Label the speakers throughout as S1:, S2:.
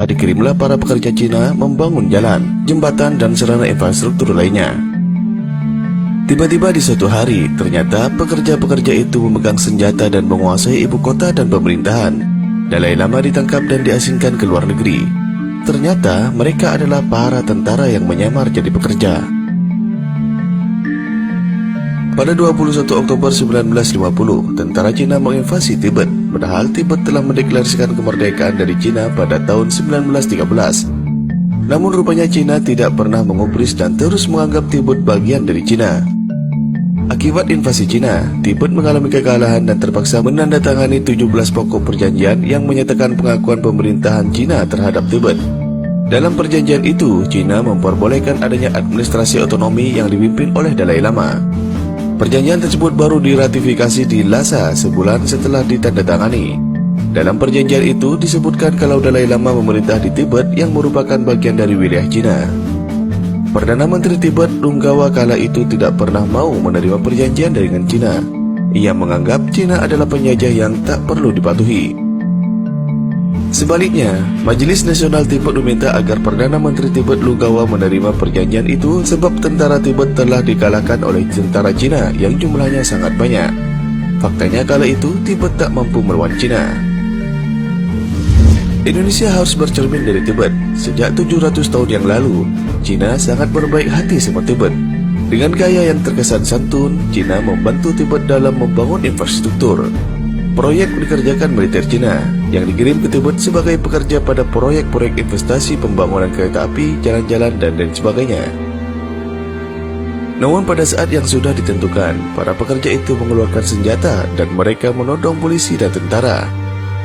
S1: dikirimlah para pekerja Cina membangun jalan, jembatan, dan sarana infrastruktur lainnya. Tiba-tiba di suatu hari, ternyata pekerja-pekerja itu memegang senjata dan menguasai ibu kota dan pemerintahan. Dalai Lama ditangkap dan diasingkan ke luar negeri. Ternyata mereka adalah para tentara yang menyamar jadi pekerja. Pada 21 Oktober 1950, tentara Cina menginvasi Tibet, padahal Tibet telah mendeklarasikan kemerdekaan dari Cina pada tahun 1913. Namun rupanya Cina tidak pernah mengubris dan terus menganggap Tibet bagian dari Cina. Akibat invasi Cina, Tibet mengalami kekalahan dan terpaksa menandatangani 17 pokok perjanjian yang menyatakan pengakuan pemerintahan Cina terhadap Tibet. Dalam perjanjian itu, Cina memperbolehkan adanya administrasi otonomi yang dipimpin oleh Dalai Lama. Perjanjian tersebut baru diratifikasi di Lhasa sebulan setelah ditandatangani. Dalam perjanjian itu disebutkan kalau Dalai Lama memerintah di Tibet yang merupakan bagian dari wilayah Cina. Perdana Menteri Tibet Runggawa kala itu tidak pernah mau menerima perjanjian dengan Cina. Ia menganggap Cina adalah penjajah yang tak perlu dipatuhi. Sebaliknya, Majelis Nasional Tibet meminta agar Perdana Menteri Tibet Runggawa menerima perjanjian itu sebab tentara Tibet telah dikalahkan oleh tentara Cina yang jumlahnya sangat banyak. Faktanya kala itu Tibet tak mampu melawan Cina. Indonesia harus bercermin dari Tibet. Sejak 700 tahun yang lalu, Cina sangat berbaik hati sama Tibet. Dengan gaya yang terkesan santun, Cina membantu Tibet dalam membangun infrastruktur. Proyek dikerjakan militer Cina yang dikirim ke Tibet sebagai pekerja pada proyek-proyek investasi pembangunan kereta api, jalan-jalan, dan lain sebagainya. Namun pada saat yang sudah ditentukan, para pekerja itu mengeluarkan senjata dan mereka menodong polisi dan tentara.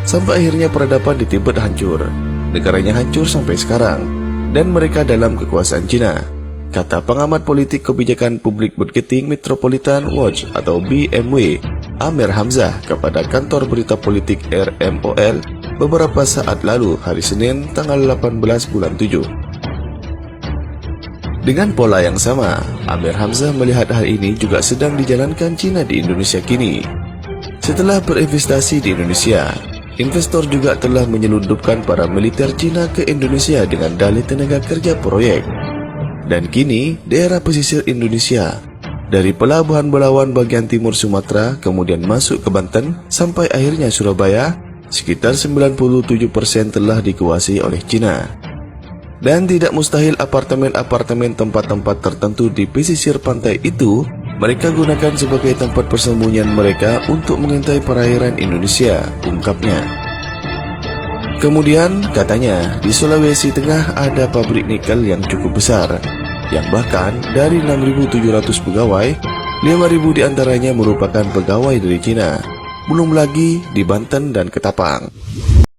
S1: Sampai akhirnya peradaban di Tibet hancur. Negaranya hancur sampai sekarang, dan mereka dalam kekuasaan Cina, kata pengamat politik kebijakan publik Marketing Metropolitan Watch atau BMW, Amir Hamzah kepada kantor berita politik RMOL beberapa saat lalu hari Senin tanggal 18 bulan 7. Dengan pola yang sama, Amir Hamzah melihat hal ini juga sedang dijalankan Cina di Indonesia kini. Setelah berinvestasi di Indonesia, investor juga telah menyelundupkan para militer Cina ke Indonesia dengan dalih tenaga kerja proyek. Dan kini, daerah pesisir Indonesia, dari pelabuhan Belawan bagian timur Sumatera, kemudian masuk ke Banten, sampai akhirnya Surabaya, sekitar 97% telah dikuasai oleh Cina. Dan tidak mustahil apartemen-apartemen tempat-tempat tertentu di pesisir pantai itu mereka gunakan sebagai tempat persembunyian mereka untuk mengintai perairan Indonesia, ungkapnya. Kemudian, katanya, di Sulawesi Tengah ada pabrik nikel yang cukup besar, yang bahkan dari 6.700 pegawai, 5.000 diantaranya merupakan pegawai dari Cina. Belum lagi di Banten dan Ketapang.